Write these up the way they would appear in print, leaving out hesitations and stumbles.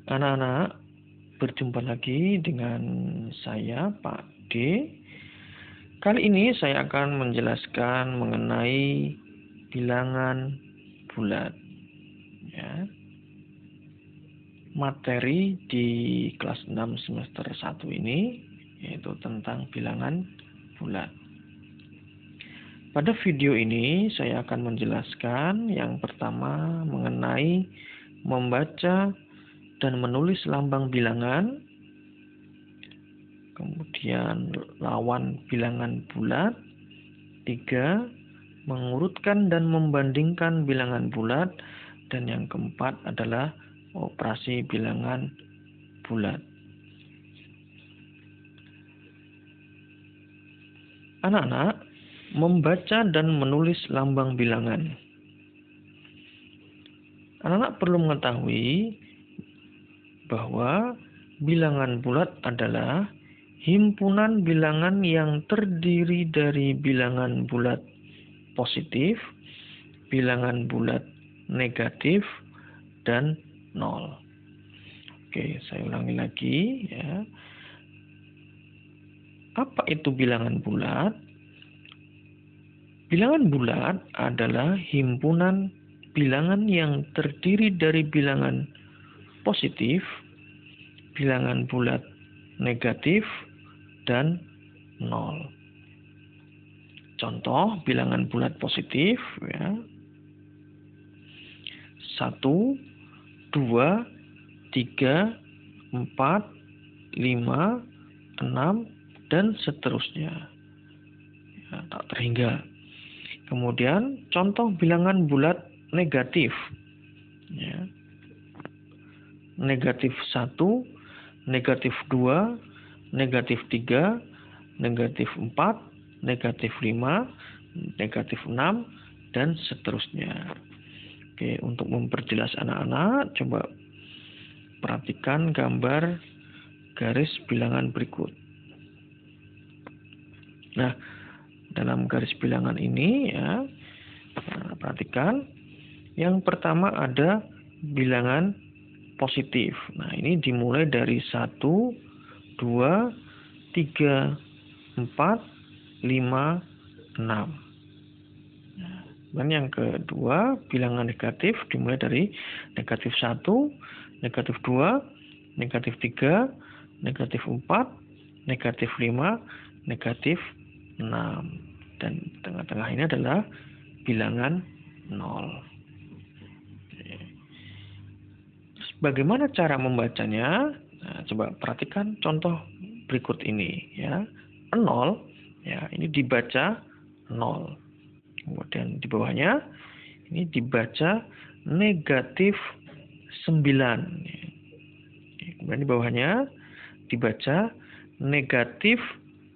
Anak-anak, berjumpa lagi dengan saya, Pak D. Kali ini saya akan menjelaskan mengenai bilangan bulat. Ya. Materi di kelas 6 semester 1 ini yaitu tentang bilangan bulat. Pada video ini saya akan menjelaskan yang pertama mengenai membaca dan menulis lambang bilangan, kemudian lawan bilangan bulat. 3. Mengurutkan dan membandingkan bilangan bulat. Dan yang keempat adalah operasi bilangan bulat. Anak-anak, membaca dan menulis lambang bilangan. Anak-anak perlu mengetahui bahwa bilangan bulat adalah himpunan bilangan yang terdiri dari bilangan bulat positif, bilangan bulat negatif, dan 0. Oke, saya ulangi lagi ya. Apa itu bilangan bulat? Bilangan bulat adalah himpunan bilangan yang terdiri dari bilangan positif, bilangan bulat negatif, dan 0. Contoh bilangan bulat positif ya. 1, 2, 3, 4, 5, 6, dan seterusnya. Ya, tak terhingga. Kemudian contoh bilangan bulat negatif. Ya. Negatif 1, negatif 2, negatif 3, negatif 4, negatif 5, negatif 6, dan seterusnya. Oke, untuk memperjelas anak-anak, coba perhatikan gambar garis bilangan berikut. Nah, dalam garis bilangan ini ya, perhatikan yang pertama ada bilangan positif. Nah, ini dimulai dari 1, 2, 3, 4, 5, 6. Dan yang kedua, bilangan negatif dimulai dari negatif 1, negatif 2, negatif 3, negatif 4, negatif 5, negatif 6. Dan tengah-tengah ini adalah bilangan 0. Bagaimana cara membacanya? Nah, coba perhatikan contoh berikut ini ya. 0 ya, ini dibaca 0. Kemudian di bawahnya ini dibaca negatif 9. Kemudian di bawahnya dibaca negatif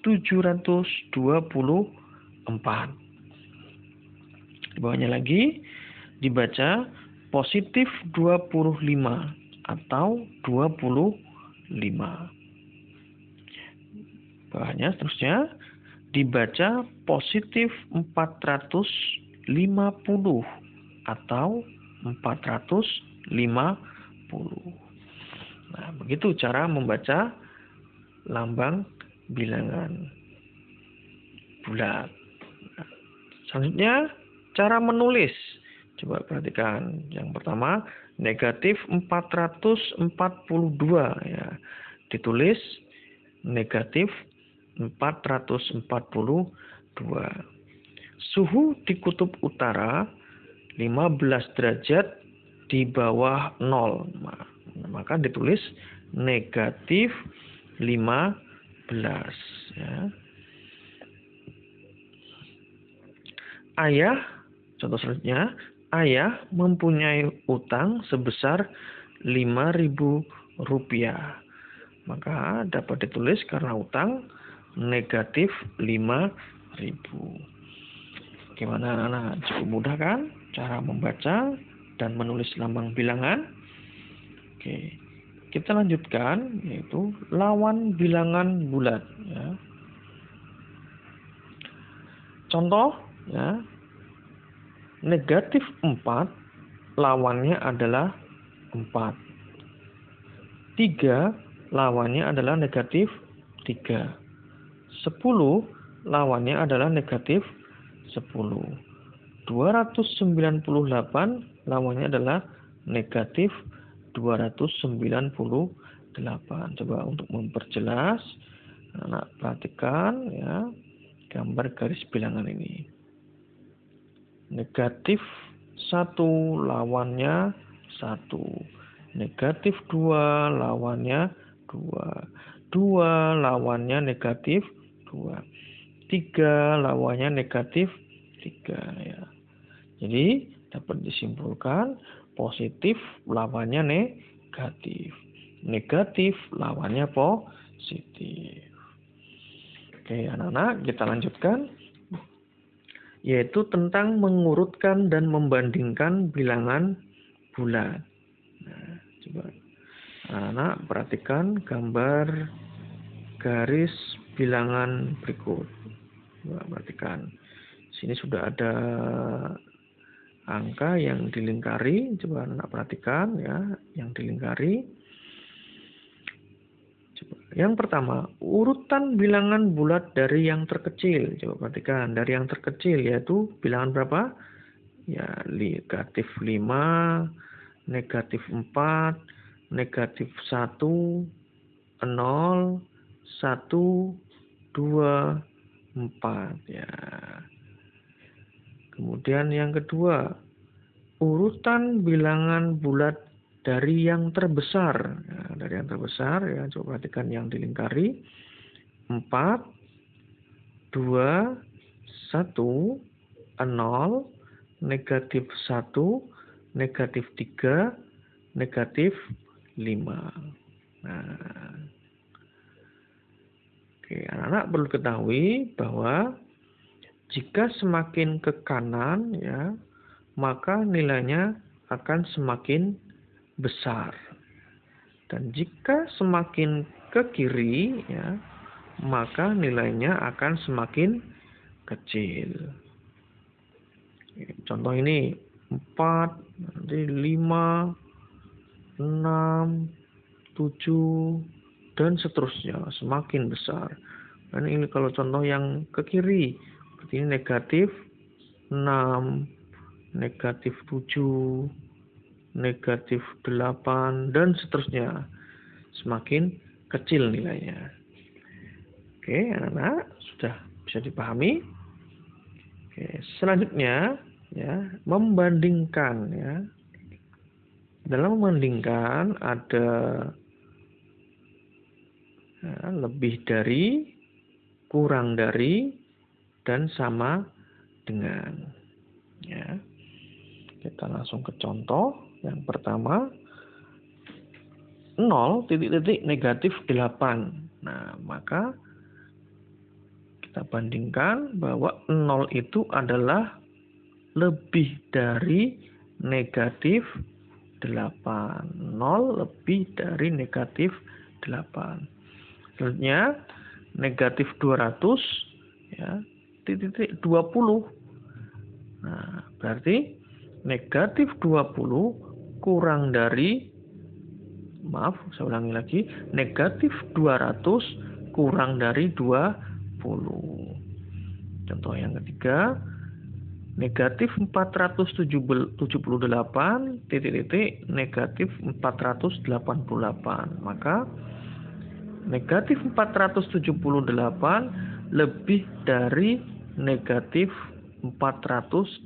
724. Di bawahnya lagi dibaca positif 25 atau 25. Bawahnya seterusnya dibaca positif 450 atau 450. Nah, begitu cara membaca lambang bilangan bulat. Nah, selanjutnya cara menulis. Coba perhatikan. Yang pertama negatif 442 ya. Ditulis negatif 442. Suhu di kutub utara 15 derajat di bawah 0. Maka ditulis negatif 15 ya. Ayah, contoh selanjutnya, ayah mempunyai utang sebesar 5.000 rupiah. Maka dapat ditulis karena utang negatif 5.000. Gimana anak-anak? Cukup mudah kan cara membaca dan menulis lambang bilangan? Oke, kita lanjutkan yaitu lawan bilangan bulat ya. Contoh ya, negatif 4 lawannya adalah 4. 3 lawannya adalah negatif 3. 10 lawannya adalah negatif 10. 298 lawannya adalah negatif 298. Coba untuk memperjelas, anak perhatikan ya gambar garis bilangan ini. Negatif 1 lawannya 1. Negatif 2 lawannya 2. 2 lawannya negatif 2. 3 lawannya negatif 3 ya. Jadi dapat disimpulkan positif lawannya negatif. Negatif lawannya positif. Oke, anak-anak, kita lanjutkan. Yaitu tentang mengurutkan dan membandingkan bilangan bulat. Nah, coba anak perhatikan gambar garis bilangan berikut. Coba perhatikan. Sini sudah ada angka yang dilingkari. Coba anak perhatikan ya, yang dilingkari. Yang pertama, urutan bilangan bulat dari yang terkecil. Coba perhatikan, dari yang terkecil yaitu bilangan berapa? Ya, negatif 5, negatif 4, negatif 1, 0, 1, 2, 4. Ya. Kemudian yang kedua, urutan bilangan bulat dari yang terbesar. Ya, dari yang terbesar ya, coba perhatikan yang dilingkari. 4, 2, 1, 0, negatif 1, negatif 3, negatif 5. Nah, oke, anak-anak perlu ketahui bahwa jika semakin ke kanan ya, maka nilainya akan semakin besar. Dan jika semakin ke kiri ya, maka nilainya akan semakin kecil. Contoh ini 4, nanti 5, 6, 7, dan seterusnya semakin besar. Dan ini kalau contoh yang ke kiri, seperti ini negatif 6, negatif 7, negatif 8, dan seterusnya semakin kecil nilainya. Oke, anak-anak sudah bisa dipahami. Oke, selanjutnya ya, membandingkan ya. Dalam membandingkan ada ya, lebih dari, kurang dari, dan sama dengan. Ya. Kita langsung ke contoh. Yang pertama, 0, negatif 8. Nah, maka kita bandingkan bahwa 0 itu adalah lebih dari negatif 8. 0 lebih dari negatif 8. Selanjutnya, negatif 200, ya, 20. Nah, berarti negatif 20 kurang dari, maaf, saya ulangi lagi, negatif 200 kurang dari 20. Contoh yang ketiga, negatif 478, negatif 488. Maka negatif 478 lebih dari negatif 488.